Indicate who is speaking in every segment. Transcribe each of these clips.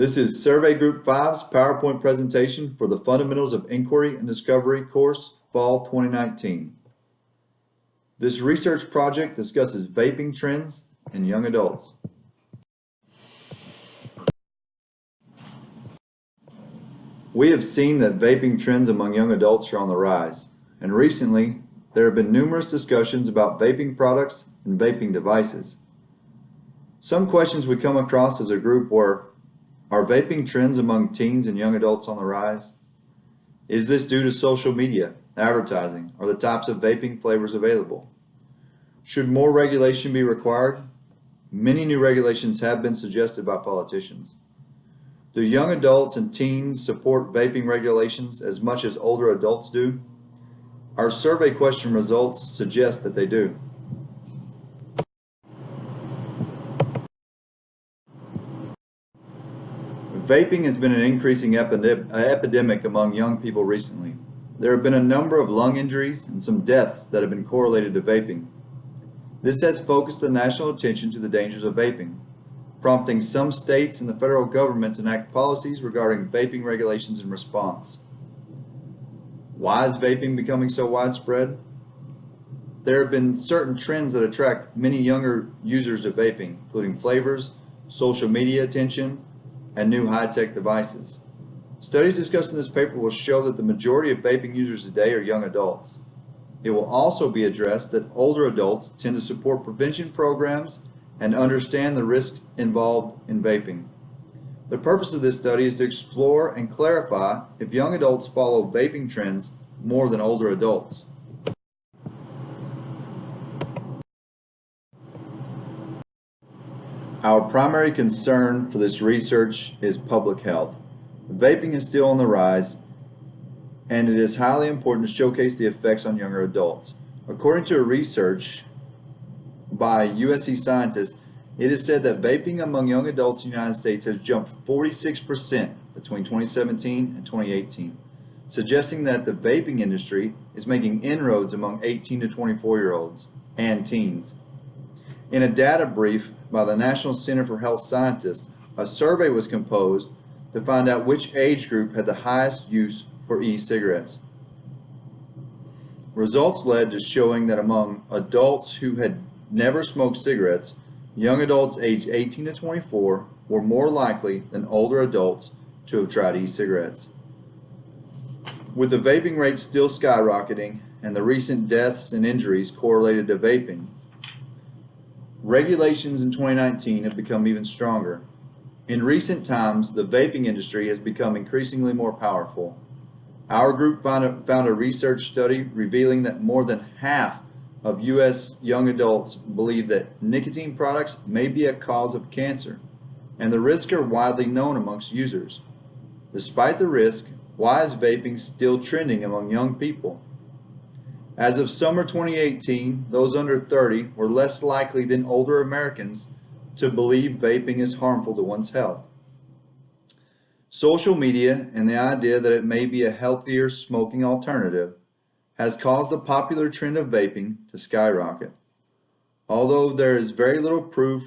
Speaker 1: This is Survey Group 5's PowerPoint presentation for the Fundamentals of Inquiry and Discovery course, Fall 2019. This research project discusses vaping trends in young adults. We have seen that vaping trends among young adults are on the rise, and recently there have been numerous discussions about vaping products and vaping devices. Some questions we come across as a group were: are vaping trends among teens and young adults on the rise? Is this due to social media, advertising, or the types of vaping flavors available? Should more regulation be required? Many new regulations have been suggested by politicians. Do young adults and teens support vaping regulations as much as older adults do? Our survey question results suggest that they do. Vaping has been an increasing epidemic among young people recently. There have been a number of lung injuries and some deaths that have been correlated to vaping. This has focused the national attention to the dangers of vaping, prompting some states and the federal government to enact policies regarding vaping regulations in response. Why is vaping becoming so widespread? There have been certain trends that attract many younger users to vaping, including flavors, social media attention, and new high-tech devices. Studies discussed in this paper will show that the majority of vaping users today are young adults. It will also be addressed that older adults tend to support prevention programs and understand the risks involved in vaping. The purpose of this study is to explore and clarify if young adults follow vaping trends more than older adults. Our primary concern for this research is public health. Vaping is still on the rise, and it is highly important to showcase the effects on younger adults. According to research by USC scientists, it is said that vaping among young adults in the United States has jumped 46% between 2017 and 2018, suggesting that the vaping industry is making inroads among 18 to 24-year-olds and teens. In a data brief by the National Center for Health Scientists, a survey was composed to find out which age group had the highest use for e-cigarettes. Results led to showing that among adults who had never smoked cigarettes, young adults aged 18 to 24 were more likely than older adults to have tried e-cigarettes. With the vaping rate still skyrocketing and the recent deaths and injuries correlated to vaping, regulations in 2019 have become even stronger. In recent times, the vaping industry has become increasingly more powerful. Our group found a research study revealing that more than half of U.S. young adults believe that nicotine products may be a cause of cancer, and the risks are widely known amongst users. Despite the risk, why is vaping still trending among young people? As of summer 2018, those under 30 were less likely than older Americans to believe vaping is harmful to one's health. Social media and the idea that it may be a healthier smoking alternative has caused the popular trend of vaping to skyrocket. Although there is very little proof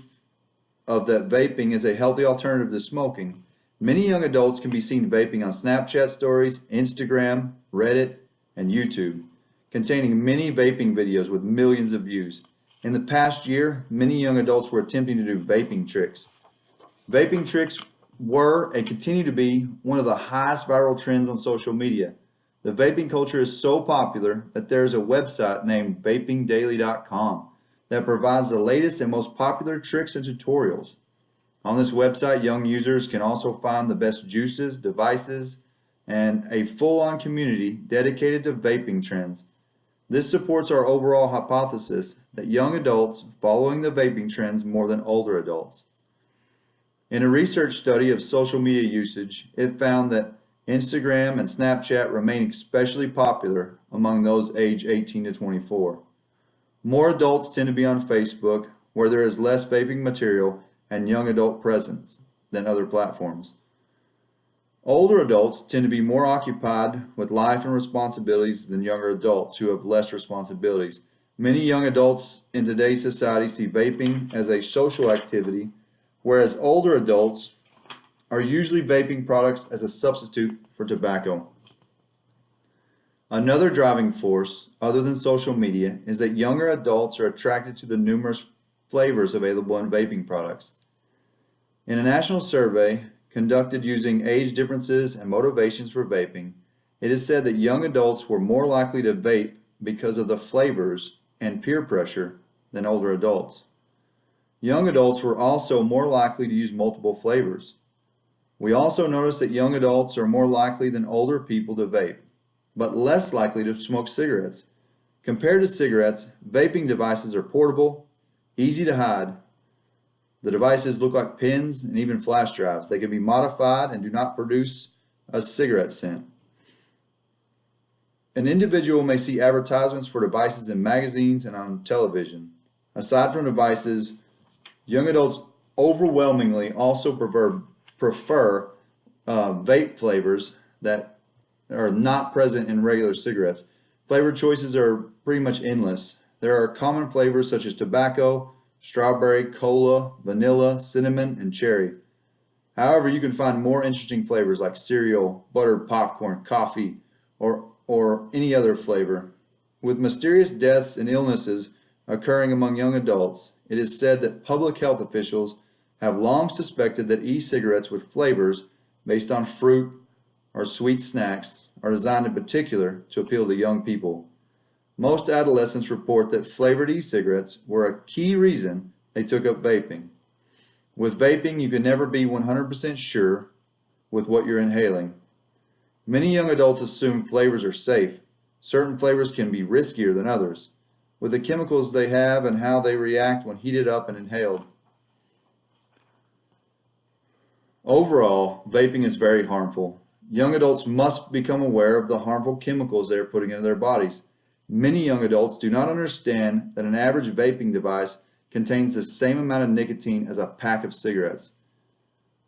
Speaker 1: of that vaping is a healthy alternative to smoking, many young adults can be seen vaping on Snapchat stories, Instagram, Reddit, and YouTube, containing many vaping videos with millions of views. In the past year, many young adults were attempting to do vaping tricks. Vaping tricks were and continue to be one of the highest viral trends on social media. The vaping culture is so popular that there is a website named vapingdaily.com that provides the latest and most popular tricks and tutorials. On this website, young users can also find the best juices, devices, and a full-on community dedicated to vaping trends. This supports our overall hypothesis that young adults following the vaping trends more than older adults. In a research study of social media usage, it found that Instagram and Snapchat remain especially popular among those aged 18 to 24. More adults tend to be on Facebook, where there is less vaping material and young adult presence than other platforms. Older adults tend to be more occupied with life and responsibilities than younger adults who have less responsibilities. Many young adults in today's society see vaping as a social activity, whereas older adults are usually vaping products as a substitute for tobacco. Another driving force, other than social media, is that younger adults are attracted to the numerous flavors available in vaping products. In a national survey conducted using age differences and motivations for vaping, it is said that young adults were more likely to vape because of the flavors and peer pressure than older adults. Young adults were also more likely to use multiple flavors. We also noticed that young adults are more likely than older people to vape, but less likely to smoke cigarettes. Compared to cigarettes, vaping devices are portable, easy to hide. The devices look like pens and even flash drives. They can be modified and do not produce a cigarette scent. An individual may see advertisements for devices in magazines and on television. Aside from devices, young adults overwhelmingly also prefer vape flavors that are not present in regular cigarettes. Flavor choices are pretty much endless. There are common flavors such as tobacco, strawberry, cola, vanilla, cinnamon, and cherry. However, you can find more interesting flavors like cereal, buttered popcorn, coffee, or any other flavor. With mysterious deaths and illnesses occurring among young adults, it is said that public health officials have long suspected that e-cigarettes with flavors based on fruit or sweet snacks are designed in particular to appeal to young people. Most adolescents report that flavored e-cigarettes were a key reason they took up vaping. With vaping, you can never be 100% sure with what you're inhaling. Many young adults assume flavors are safe. Certain flavors can be riskier than others, with the chemicals they have and how they react when heated up and inhaled. Overall, vaping is very harmful. Young adults must become aware of the harmful chemicals they are putting into their bodies. Many young adults do not understand that an average vaping device contains the same amount of nicotine as a pack of cigarettes,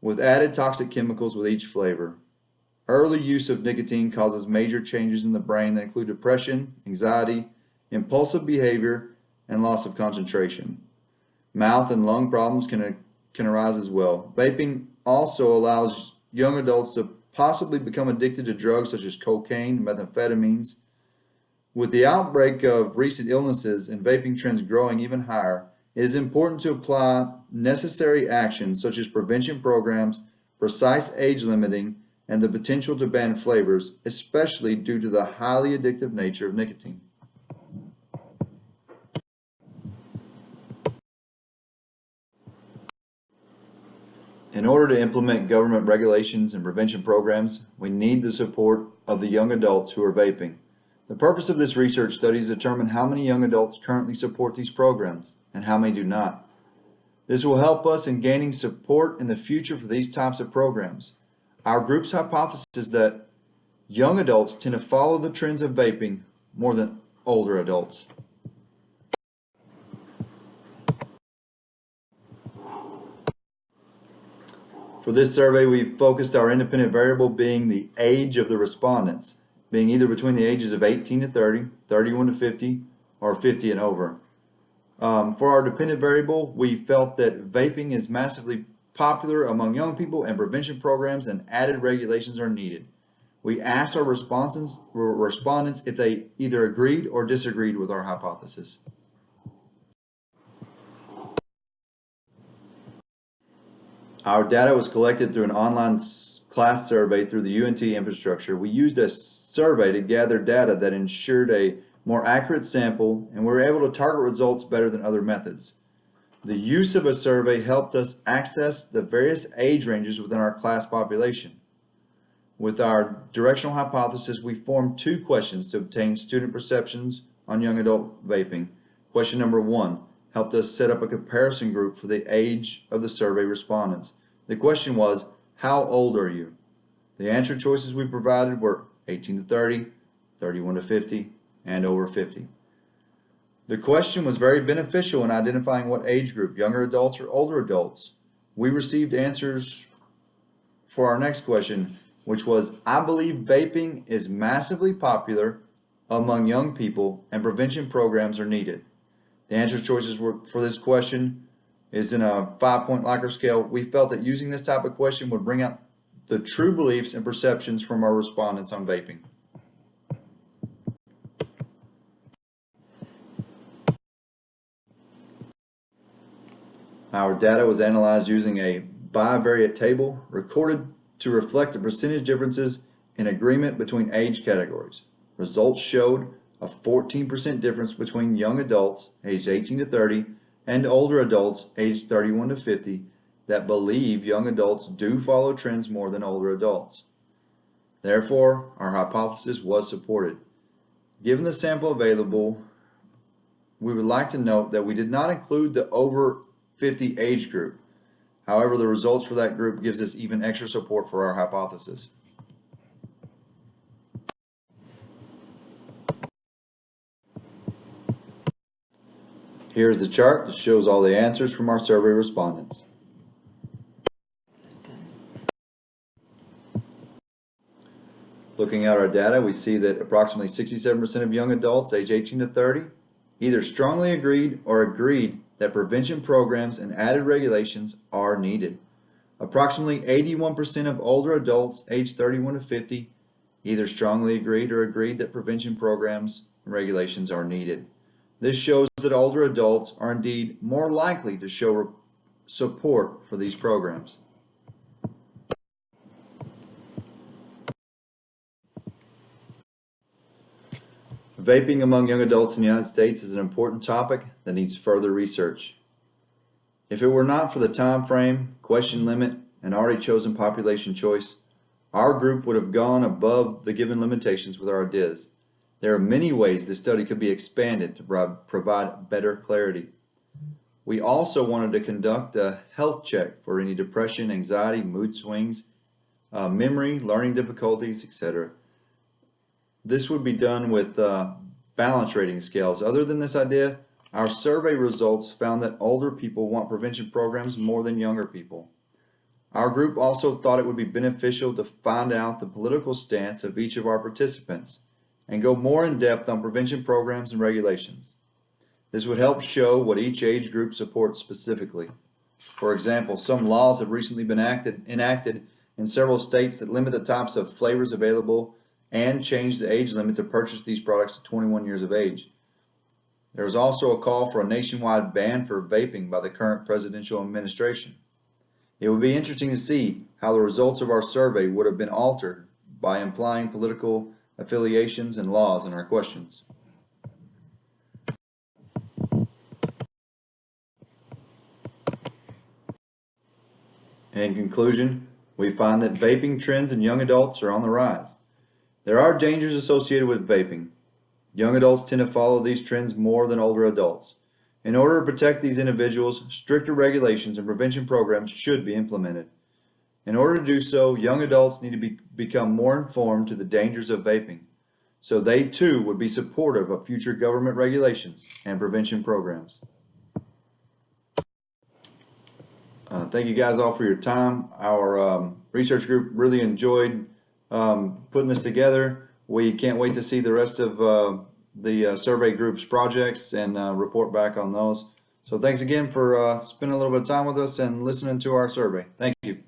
Speaker 1: with added toxic chemicals with each flavor. Early use of nicotine causes major changes in the brain that include depression, anxiety, impulsive behavior, and loss of concentration. Mouth and lung problems can arise as well. Vaping also allows young adults to possibly become addicted to drugs such as cocaine, methamphetamines. With the outbreak of recent illnesses and vaping trends growing even higher, it is important to apply necessary actions such as prevention programs, precise age limiting, and the potential to ban flavors, especially due to the highly addictive nature of nicotine. In order to implement government regulations and prevention programs, we need the support of the young adults who are vaping. The purpose of this research study is to determine how many young adults currently support these programs and how many do not. This will help us in gaining support in the future for these types of programs. Our group's hypothesis is that young adults tend to follow the trends of vaping more than older adults. For this survey, we focused our independent variable being the age of the respondents, being either between the ages of 18 to 30, 31 to 50, or 50 and over. For our dependent variable, we felt that vaping is massively popular among young people and prevention programs and added regulations are needed. We asked our respondents if they either agreed or disagreed with our hypothesis. Our data was collected through an online class survey through the UNT infrastructure. We used a survey to gather data that ensured a more accurate sample, and we were able to target results better than other methods. The use of a survey helped us access the various age ranges within our class population. With our directional hypothesis, we formed two questions to obtain student perceptions on young adult vaping. Question number 1 helped us set up a comparison group for the age of the survey respondents. The question was, how old are you? The answer choices we provided were 18 to 30, 31 to 50, and over 50. The question was very beneficial in identifying what age group, younger adults or older adults. We received answers for our next question, which was, I believe vaping is massively popular among young people and prevention programs are needed. The answer choices were for this question is in a 5-point Likert scale. We felt that using this type of question would bring out the true beliefs and perceptions from our respondents on vaping. Our data was analyzed using a bivariate table recorded to reflect the percentage differences in agreement between age categories. Results showed a 14% difference between young adults aged 18 to 30 and older adults aged 31 to 50 that believe young adults do follow trends more than older adults. Therefore, our hypothesis was supported. Given the sample available, we would like to note that we did not include the over 50 age group. However, the results for that group gives us even extra support for our hypothesis. Here is the chart that shows all the answers from our survey respondents. Looking at our data, we see that approximately 67% of young adults age 18 to 30 either strongly agreed or agreed that prevention programs and added regulations are needed. Approximately 81% of older adults aged 31 to 50 either strongly agreed or agreed that prevention programs and regulations are needed. This shows that older adults are indeed more likely to show support for these programs. Vaping among young adults in the United States is an important topic that needs further research. If it were not for the time frame, question limit, and already chosen population choice, our group would have gone above the given limitations with our ideas. There are many ways this study could be expanded to provide better clarity. We also wanted to conduct a health check for any depression, anxiety, mood swings, memory, learning difficulties, etc. This would be done with balance rating scales. Other than this idea, our survey results found that older people want prevention programs more than younger people. Our group also thought it would be beneficial to find out the political stance of each of our participants and go more in depth on prevention programs and regulations. This would help show what each age group supports specifically. For example, some laws have recently been enacted in several states that limit the types of flavors available and change the age limit to purchase these products to 21 years of age. There is also a call for a nationwide ban for vaping by the current presidential administration. It would be interesting to see how the results of our survey would have been altered by implying political affiliations and laws in our questions. In conclusion, we find that vaping trends in young adults are on the rise. There are dangers associated with vaping. Young adults tend to follow these trends more than older adults. In order to protect these individuals, stricter regulations and prevention programs should be implemented. In order to do so, young adults need to become more informed to the dangers of vaping, so they too would be supportive of future government regulations and prevention programs. Thank you guys all for your time. Our research group really enjoyed putting this together. We can't wait to see the rest of the survey group's projects and report back on those. So thanks again for spending a little bit of time with us and listening to our survey. Thank you.